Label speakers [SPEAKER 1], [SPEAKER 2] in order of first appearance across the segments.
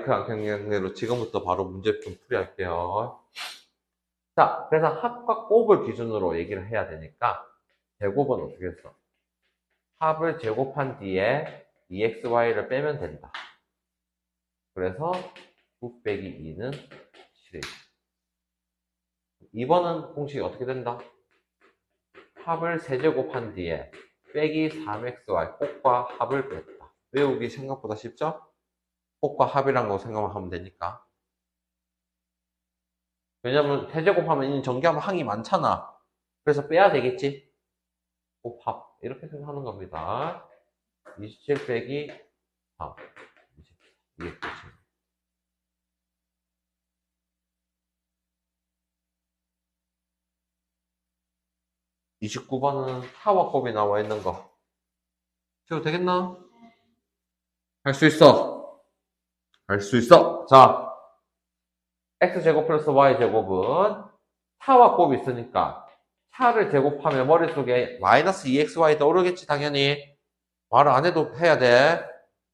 [SPEAKER 1] 마이크 안경대로 지금부터 바로 문제 좀 풀이할게요. 자, 그래서 합과 곱을 기준으로 얘기를 해야 되니까 제곱은 어떻게 했어? 합을 제곱한 뒤에 2xy를 빼면 된다. 그래서 9 빼기 2는 7이죠. 2번은 공식이 어떻게 된다? 합을 세제곱한 뒤에 빼기 3xy 곱과 합을 뺐다. 외우기 생각보다 쉽죠? 곱과 합이란 거 생각만 하면 되니까. 왜냐면 세제곱하면 전개하면 항이 많잖아. 그래서 빼야 되겠지? 곱합 이렇게 생각하는 겁니다. 27 빼기 3 이게 끝입니다. 29번은 타와 곱이 나와 있는 거 채워도 되겠나? 할 수 있어. 할 수 있어. 자, x제곱 플러스 y제곱은 타와 곱이 있으니까 타를 제곱하면 머릿속에 마이너스 2xy 떠오르겠지 당연히. 말 안 해도 해야 돼.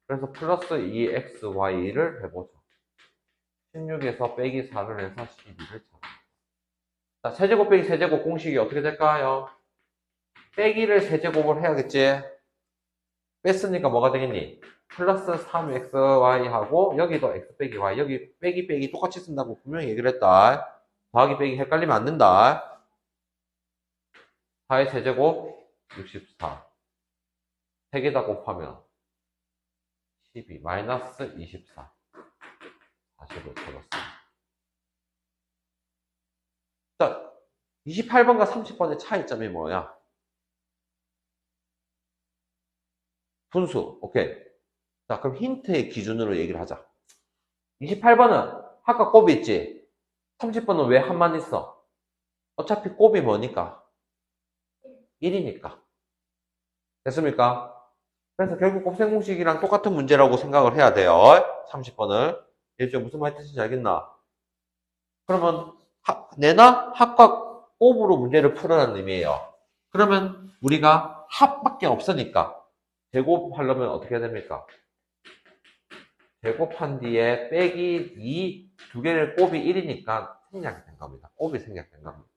[SPEAKER 1] 그래서 플러스 2xy를 해보자. 16에서 빼기 4를 해서 12를 찾아. 자, 세제곱 빼기 세제곱 공식이 어떻게 될까요? 빼기를 세제곱을 해야겠지? 뺐으니까 뭐가 되겠니? 플러스 3xy하고 여기도 x 빼기 y 여기 빼기 빼기 똑같이 쓴다고 분명히 얘기를 했다. 더하기 빼기 헷갈리면 안 된다. 4의 세제곱 64 3개 다 곱하면 12 마이너스 24 40을 찾았습니다. 자, 28번과 30번의 차이점이 뭐야? 분수. 오케이. 자, 그럼 힌트의 기준으로 얘기를 하자. 28번은 아까 곱이 있지? 30번은 왜 한만 있어? 어차피 곱이 뭐니까? 1이니까. 됐습니까? 그래서 결국 곱셈 공식이랑 똑같은 문제라고 생각을 해야 돼요. 30번을. 이제 무슨 말 뜻인지 알겠나? 그러면 내나 합과 곱으로 문제를 풀어라는 의미예요. 그러면 우리가 합밖에 없으니까 제곱하려면 어떻게 해야 됩니까? 제곱한 뒤에 빼기 2 두 개를 곱이 1이니까 생략이 된 겁니다. 곱이 생략된 겁니다.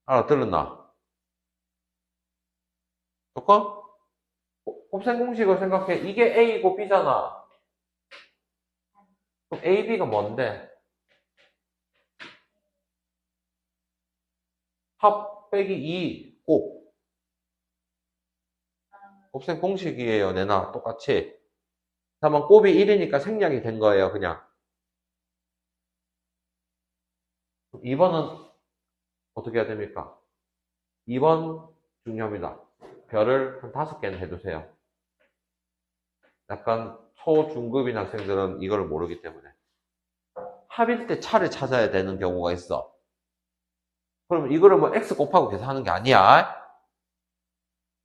[SPEAKER 1] 알아들었나? 조건? 곱셈 공식을 생각해. 이게 A고 B잖아. 그럼 A, B가 뭔데? 합 빼기 2 곱. 곱셈 공식이에요. 내나 똑같이. 다만 곱이 1이니까 생략이 된 거예요. 그냥. 2번은 어떻게 해야 됩니까? 2번 중요합니다. 별을 한 5개는 해두세요. 약간 초중급인 학생들은 이걸 모르기 때문에. 합일 때 차를 찾아야 되는 경우가 있어. 그럼 이거를 뭐 x 곱하고 계산하는 게 아니야.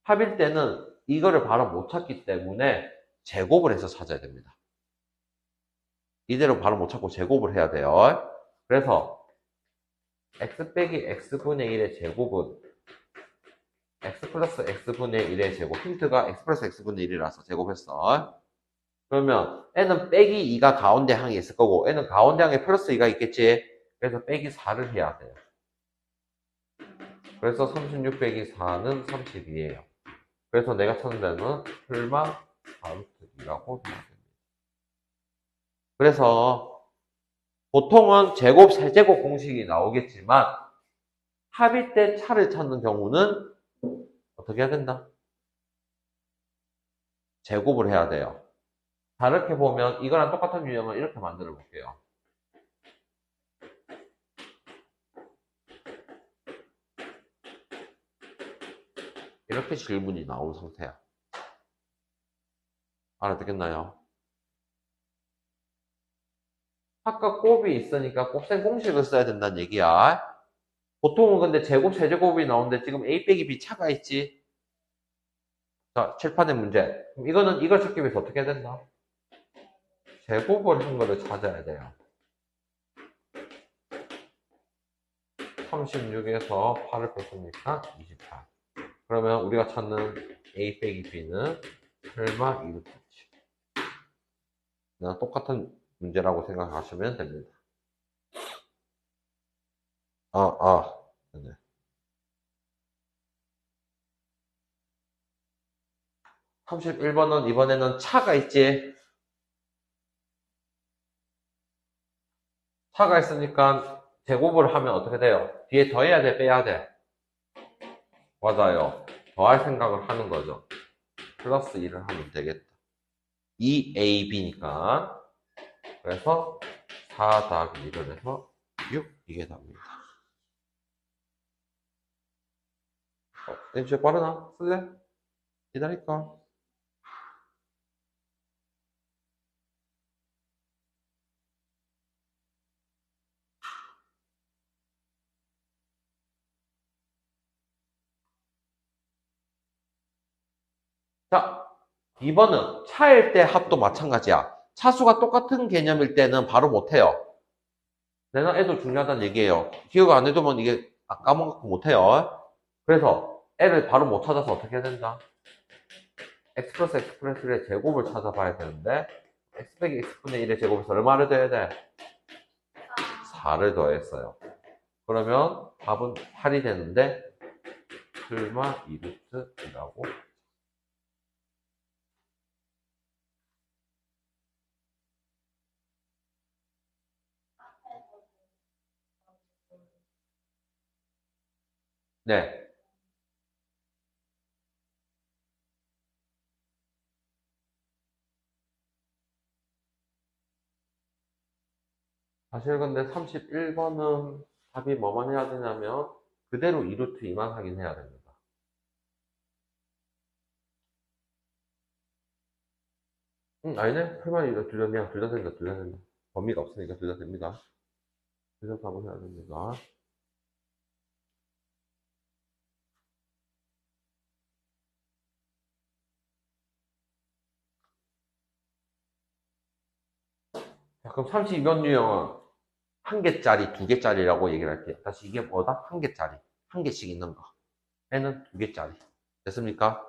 [SPEAKER 1] 합일 때는 이거를 바로 못 찾기 때문에 제곱을 해서 찾아야 됩니다. 이대로 바로 못 찾고 제곱을 해야 돼요. 그래서 x 빼기 x분의 1의 제곱은 x 플러스 x분의 1의 제곱. 힌트가 x 플러스 x분의 1이라서 제곱했어. 그러면 n은 빼기 2가 가운데 항에 있을 거고 n은 가운데 항에 플러스 2가 있겠지. 그래서 빼기 4를 해야 돼요. 그래서 36 빼기 4는 32예요. 그래서 내가 찾는 데는 풀마 4루트 2라고 생각됩니다. 그래서 보통은 제곱, 세제곱 공식이 나오겠지만 합일 때 차를 찾는 경우는 어떻게 해야 된다? 제곱을 해야 돼요. 다르게 보면 이거랑 똑같은 유형을 이렇게 만들어 볼게요. 이렇게 질문이 나온 상태야. 알아듣겠나요? 아까 곱이 있으니까 곱셈 공식을 써야 된다는 얘기야. 보통은 근데 제곱, 세제곱이 나오는데 지금 A 빼기 B 차가 있지. 자, 칠판의 문제. 그럼 이거는 이걸 찾기 위해서 어떻게 해야 된다? 제곱을 한 거를 찾아야 돼요. 36에서 8을 뺐으니까 28. 그러면 우리가 찾는 A 빼기 B는 설마 2루트지. 그냥 똑같은 문제라고 생각하시면 됩니다. 네. 31번은 이번에는 차가 있지. 차가 있으니까 제곱을 하면 어떻게 돼요? 뒤에 더해야 돼, 빼야 돼? 맞아요. 더할 생각을 하는 거죠. 플러스 2를 하면 되겠다. 2ab니까. 그래서 4 더하기 1을 해서 6, 이게 답니다. 이제 빠르나? 쓸래? 기다릴까? 자, 2번은 차일 때 합도 마찬가지야. 차수가 똑같은 개념일 때는 바로 못해요. 내가 애도 중요하다는 얘기예요. 기억 안 해두면 이게 까먹고 못해요. 그래서 애를 바로 못 찾아서 어떻게 해야 된다? x 플러스 x 플러스 1의 제곱을 찾아봐야 되는데 x 빼기 x분의 1의 제곱에서 얼마를 더해야 돼? 4를 더했어요. 그러면 답은 8이 되는데 설마 2루트라고. 네. 사실 근데 31번은 답이 뭐만 해야 되냐면 그대로 2루트 2만 하긴 해야 됩니다. 아니네. 설마 이거 둘 다 그냥 둘 다 된다, 둘 다 된다. 범위가 없으니까 둘 다 됩니다. 둘 다 답을 해야 됩니다. 자, 그럼 32번 유형은 한 개짜리, 두 개짜리라고 얘기를 할게요. 다시 이게 뭐다? 한 개짜리. 한 개씩 있는 거. 얘는 두 개짜리. 됐습니까?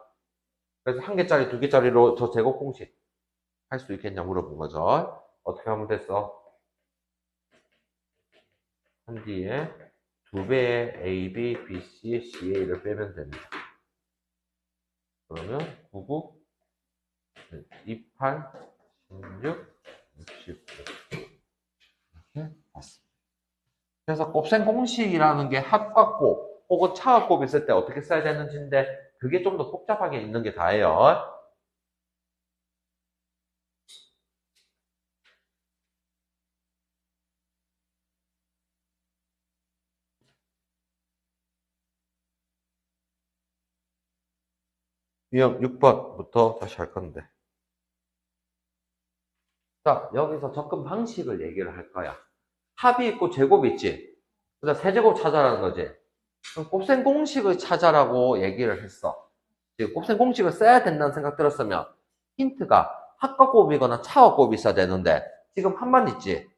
[SPEAKER 1] 그래서 한 개짜리, 두 개짜리로 저 제곱 공식 할 수 있겠냐 물어본 거죠. 어떻게 하면 됐어? 한 뒤에 두 배의 A, B, B, C, C, A를 빼면 됩니다. 그러면 99, 28, 16, 65. 이렇게 맞습니다. 그래서 곱셈 공식이라는 게 합과 곱 혹은 차와 곱 있을 때 어떻게 써야 되는지인데 그게 좀 더 복잡하게 있는 게 다예요. 유형 6번부터 다시 할 건데. 자, 여기서 접근 방식을 얘기를 할 거야. 합이 있고 제곱이 있지. 그래서 세제곱 찾아라는 거지. 그럼 곱셈 공식을 찾아라고 얘기를 했어. 곱셈 공식을 써야 된다는 생각 들었으면 힌트가 합과 곱이거나 차와 곱이 있어야 되는데 지금 합만 있지.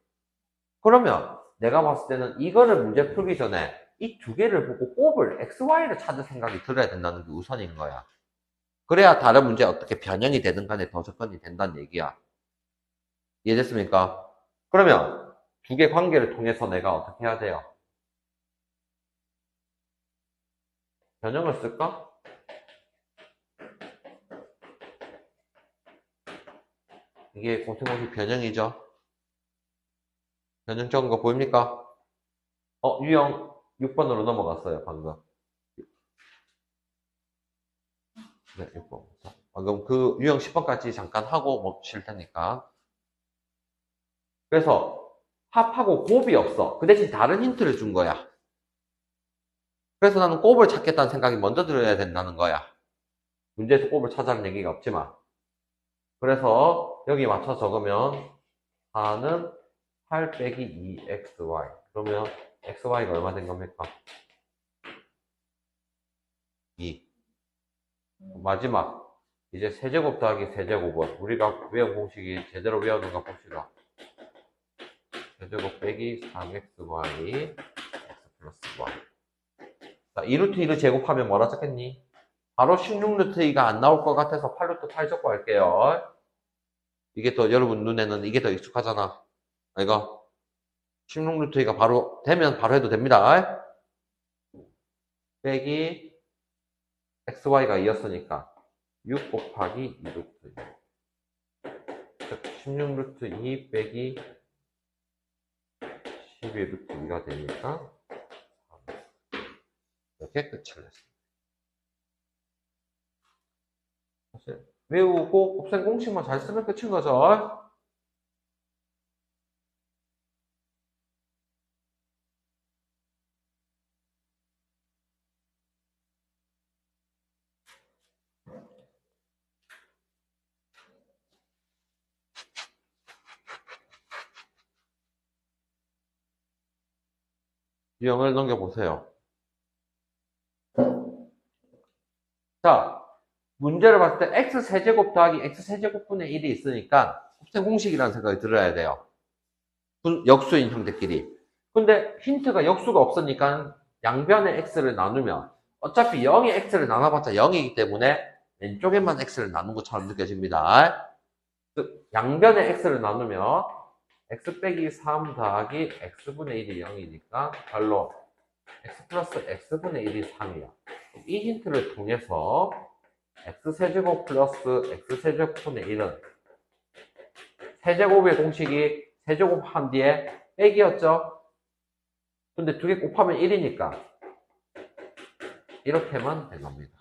[SPEAKER 1] 그러면 내가 봤을 때는 이거를 문제 풀기 전에 이 두 개를 보고 곱을 x, y를 찾을 생각이 들어야 된다는 게 우선인 거야. 그래야 다른 문제 어떻게 변형이 되든 간에 더 접근이 된다는 얘기야. 이해됐습니까? 그러면 두 개 관계를 통해서 내가 어떻게 해야 돼요? 변형을 쓸까? 이게 곱셈공식 변형이죠. 변형 적은 거 보입니까? 유형 6번으로 넘어갔어요, 방금. 네, 6번. 방금 그 유형 10번까지 잠깐 하고 뭐 쉴 테니까. 그래서 합하고 곱이 없어. 그 대신 다른 힌트를 준 거야. 그래서 나는 곱을 찾겠다는 생각이 먼저 들어야 된다는 거야. 문제에서 곱을 찾아는 얘기가 없지만. 그래서 여기 맞춰 적으면 4는 8 빼기 2xy. 그러면 xy가 얼마 된 겁니까? 2. 마지막. 이제 세제곱 더하기 세제곱은 우리가 외운 공식이 제대로 외웠는가 봅시다. 세제곱 빼기 3xy x 플러스 y. 자, 2루트 2를 제곱하면 뭐라 적겠니? 바로 16루트 2가 안 나올 것 같아서 8루트 8 적고 할게요. 이게 더 여러분 눈에는 이게 더 익숙하잖아. 이거 16루트 2가 바로 되면 바로 해도 됩니다. 빼기 xy가 2였으니까 6 곱하기 2루트 2. 16루트 2 빼기 12루트 2가 되니까 이렇게 끝을 냈습니다. 사실 외우고 곱셈 공식만 잘 쓰면 끝인 거죠. 유형을 넘겨보세요. 자, 문제를 봤을 때 x세제곱 더하기 x세제곱분의 1이 있으니까 곱셈 공식이라는 생각이 들어야 돼요. 역수인 형태끼리. 근데 힌트가 역수가 없으니까 양변의 x를 나누면 어차피 0의 x를 나눠봤자 0이기 때문에 왼쪽에만 x를 나눈 것처럼 느껴집니다. 양변의 x를 나누면 x 빼기 3 더하기 x분의 1이 0이니까 발로 x 플러스 x분의 1이 3이야. 이 힌트를 통해서 x세제곱 플러스 x세제곱분의 1은 세제곱의 공식이 세제곱한 뒤에 빼기였죠? 근데 두 개 곱하면 1이니까 이렇게만 된 겁니다.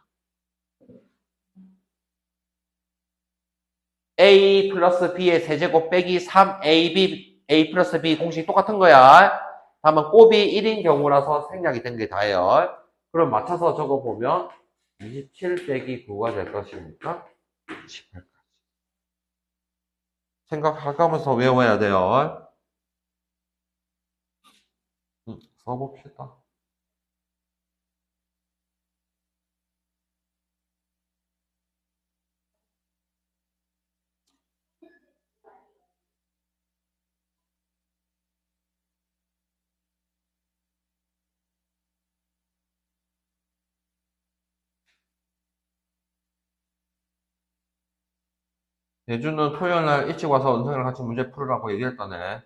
[SPEAKER 1] a 플러스 b의 세제곱 빼기 3ab a 플러스 b 공식 똑같은 거야. 다만 곱이 1인 경우라서 생략이 된 게 다예요. 그럼 맞춰서 적어보면 27 빼기 9가 될 것이니까 18까지. 생각하면서 외워야 돼요. 써봅시다. 예주는 토요일날 일찍 와서 은성이랑 같이 문제 풀으라고 얘기했다네.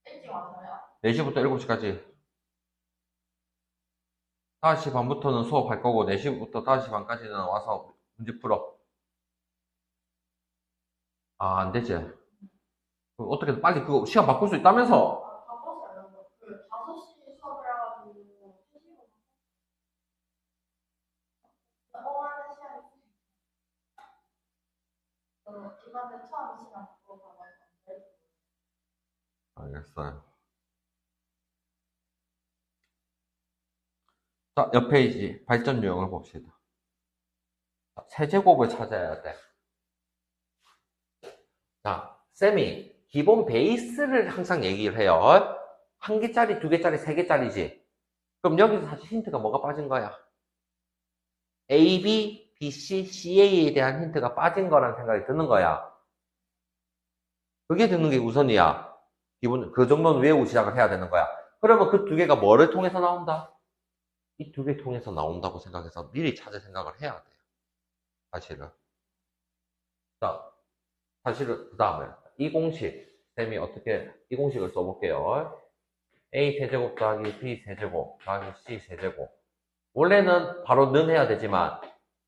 [SPEAKER 2] 일찍 와서요?
[SPEAKER 1] 4시부터 7시까지. 5시 반부터는 수업할 거고 4시부터 5시 반까지는 와서 문제 풀어. 아, 안 되지. 어떻게 빨리 그거 시간 바꿀 수 있다면서?
[SPEAKER 2] 바꿨어요. 그 5시 수업을 해가지고 3시간 하는 시간이 이번에 처음 시간 바꿔서
[SPEAKER 1] 알겠어요. 자, 옆 페이지 발전 유형을 봅시다. 자, 세제곱을 찾아야 돼. 자, 쌤이 기본 베이스를 항상 얘기를 해요. 한 개짜리, 두 개짜리, 세 개짜리지. 그럼 여기서 사실 힌트가 뭐가 빠진 거야? A, B, B, C, CA에 대한 힌트가 빠진 거라는 생각이 드는 거야. 그게 드는 게 우선이야. 기본, 그 정도는 외우고 시작을 해야 되는 거야. 그러면 그 두 개가 뭐를 통해서 나온다? 이 두 개 통해서 나온다고 생각해서 미리 찾을 생각을 해야 돼요. 사실은. 자, 사실은, 그 다음에, 이 공식, 쌤이 어떻게, 이 공식을 써볼게요. A 세제곱 더하기 B 세제곱 더하기 C 세제곱. 원래는 바로 는 해야 되지만,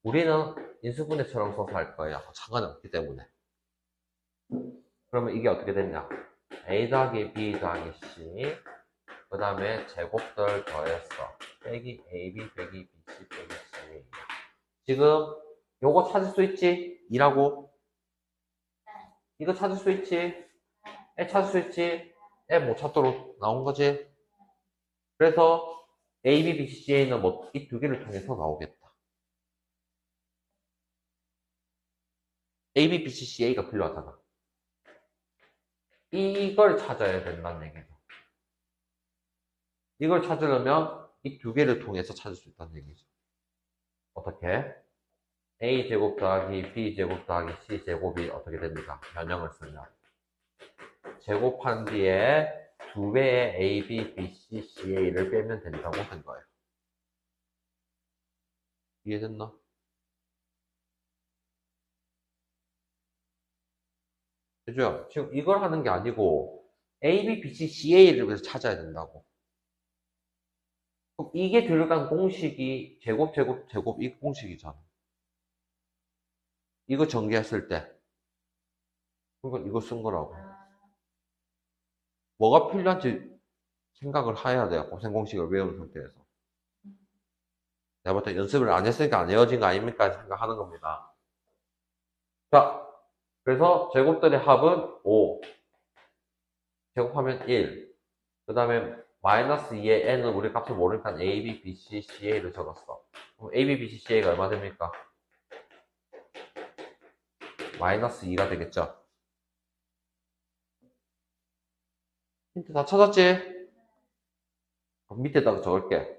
[SPEAKER 1] 우리는 인수분해처럼 써서 할 거예요. 상관이 없기 때문에. 그러면 이게 어떻게 됐냐? A 더하기 B 더하기 C, 그 다음에 제곱들 더했어. 빼기 AB 빼기 BC 빼기 C. 지금 요거 찾을 수 있지? 2라고? 이거 찾을 수 있지? 애 찾을 수 있지? 애 못 찾도록 나온 거지? 그래서 A, B, B, C, A는 뭐, 이 두 개를 통해서 나오겠다. A, B, B, C, C, A가 필요하잖아. 이걸 찾아야 된다는 얘기죠. 이걸 찾으려면 이 두 개를 통해서 찾을 수 있다는 얘기죠. 어떻게? A제곱 더하기 B제곱 더하기 C제곱이 어떻게 됩니까? 변형을 쓰면. 제곱한 뒤에 두 배의 A, B, B, C, C, A를 빼면 된다고 한 거예요. 이해됐나? 그죠? 지금 이걸 하는 게 아니고 A, B, B, C, CA를 위해서 찾아야 된다고. 그럼 이게 들어간 공식이 제곱, 제곱, 제곱 이 공식이잖아. 이거 전개했을 때. 그러니까 이거 쓴 거라고. 뭐가 필요한지 생각을 해야 돼요. 곱셈 공식을 외우는 상태에서. 내가 볼 때 연습을 안 했으니까 안 외워진 거 아닙니까? 생각하는 겁니다. 자, 그래서 제곱들의 합은 5. 제곱하면 1. 그 다음에 마이너스 2의 n은 우리 값을 모르니까 a, b, b, c, ca를 적었어. 그럼 a, b, b, c, ca가 얼마 됩니까? 마이너스 2가 되겠죠? 힌트 다 찾았지? 그럼 밑에다가 적을게.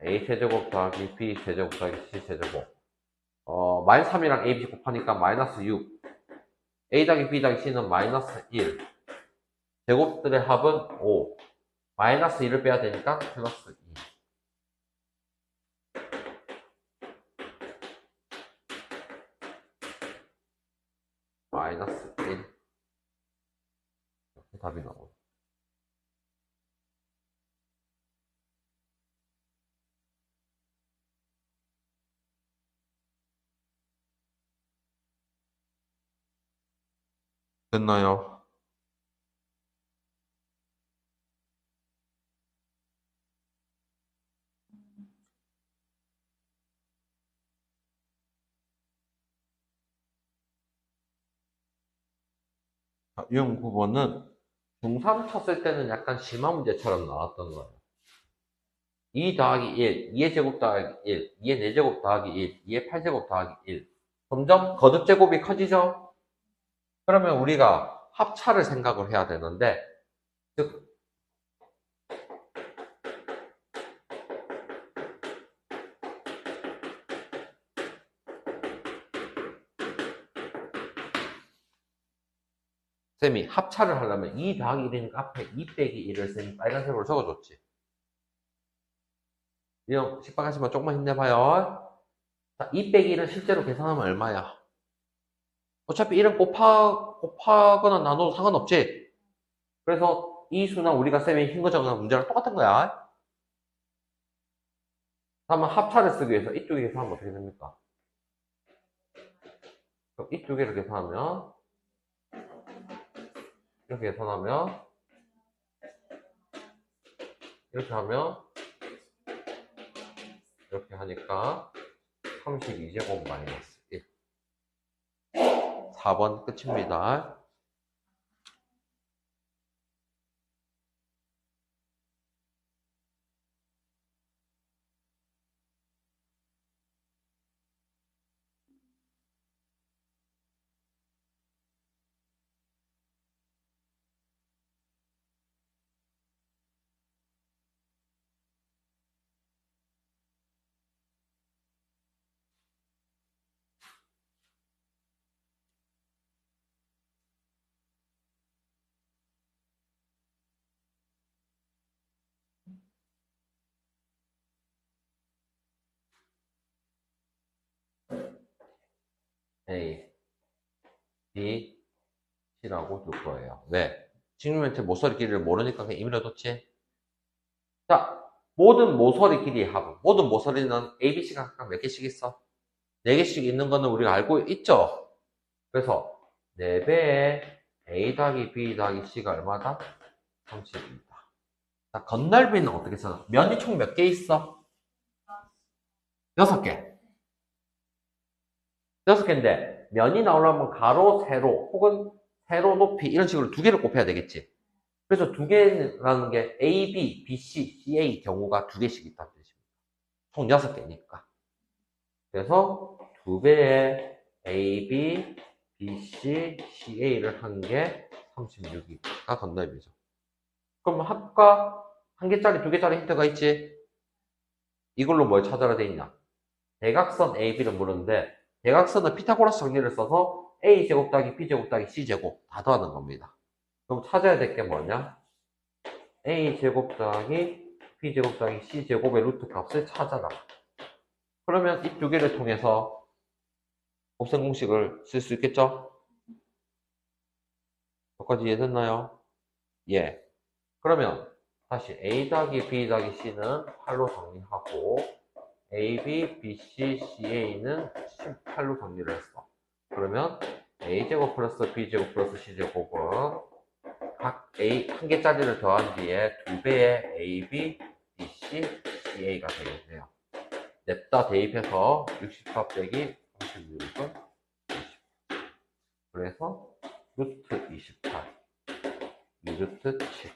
[SPEAKER 1] a 세제곱 더하기 b 세제곱 더하기 c 세제곱. 마이너스 3이랑 a, b 곱하니까 마이너스 6. a 더하기 b 더하기 c는 마이너스 1. 제곱들의 합은 5. 마이너스 1을 빼야 되니까 플러스 2. 마이너스 1. 이렇게 답이 나오고. 됐나요? 이 9번은 중3 쳤을 때는 약간 심한 문제처럼 나왔던 거예요. 2 더하기 1, 2의 제곱 더하기 1, 2의 4제곱 더하기 1, 2의 8제곱 더하기 1. 점점 거듭 제곱이 커지죠? 그러면 우리가 합차를 생각을 해야 되는데, 즉, 쌤이 합차를 하려면 2 더하기 1이니까 앞에 2 빼기 1을 쌤이 빨간색으로 적어줬지. 이형 식박하시면 조금만 힘내봐요. 자, 2 빼기 1은 실제로 계산하면 얼마야? 어차피 1은 곱하거나 나눠도 상관없지. 그래서 이 수나 우리가 쌤이 흰거 적은 문제랑 똑같은 거야. 다만 합차를 쓰기 위해서 이쪽에 계산하면 어떻게 됩니까? 그럼 이두 개를 계산하면 이렇게 계산하면 이렇게 하면 이렇게 하니까 32제곱 마이너스 1. 4번 끝입니다. A, B, C라고 둘 거예요. 왜? 직육면체 모서리 길이를 모르니까 그냥 임의로뒀지. 자, 모든 모서리 길이의 합. 모든 모서리는 A, B, C가 각각 몇 개씩 있어? 4개씩 있는 거는 우리가 알고 있죠? 그래서 4배의 A 더하기 B 더하기 C가 얼마다? 30이다. 자, 건널비는 어떻게 써? 면이 총 몇 개 있어? 6개. 6개인데 면이 나오려면 가로, 세로 혹은 세로, 높이 이런 식으로 2개를 곱해야 되겠지. 그래서 2개라는 게 A, B, B, C, CA 경우가 2개씩 있다는 뜻입니다. 총 6개니까. 그래서 2배의 A, B, B, C, CA를 한 게 36이가 건널비죠. 그럼 합과 1개짜리, 2개짜리 힌트가 있지? 이걸로 뭘 찾아라 돼 있냐? 대각선 AB를 물었는데 대각선은 피타고라스 정리를 써서 A제곱 더하기 B제곱 더하기 C제곱 다 더하는 겁니다. 그럼 찾아야 될 게 뭐냐? A제곱 더하기 B제곱 더하기 C제곱의 루트 값을 찾아라. 그러면 이 두 개를 통해서 곱셈 공식을 쓸 수 있겠죠? 여기까지 이해됐나요? 예. 그러면 다시 A 더하기 B 더하기 C는 8로 정리하고 AB, BC, CA는 18로 정리를 했어. 그러면 A제곱 플러스 B제곱 플러스 C제곱은 각 A 한 개짜리를 더한 뒤에 2배의 AB, BC, CA가 되겠네요. 냅다 대입해서 64 빼기 36은 20. 그래서 루트 28, 2루트 7.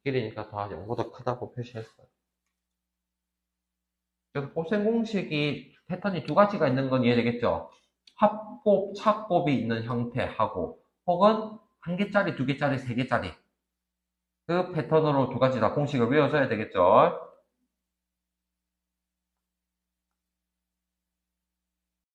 [SPEAKER 1] 길이니까 다 0보다 크다고 표시했어요. 그래서 곱셈 공식이 패턴이 두 가지가 있는 건 이해되겠죠? 합곱, 차곱이 있는 형태하고 혹은 한 개짜리, 두 개짜리, 세 개짜리 그 패턴으로 두 가지 다 공식을 외워줘야 되겠죠?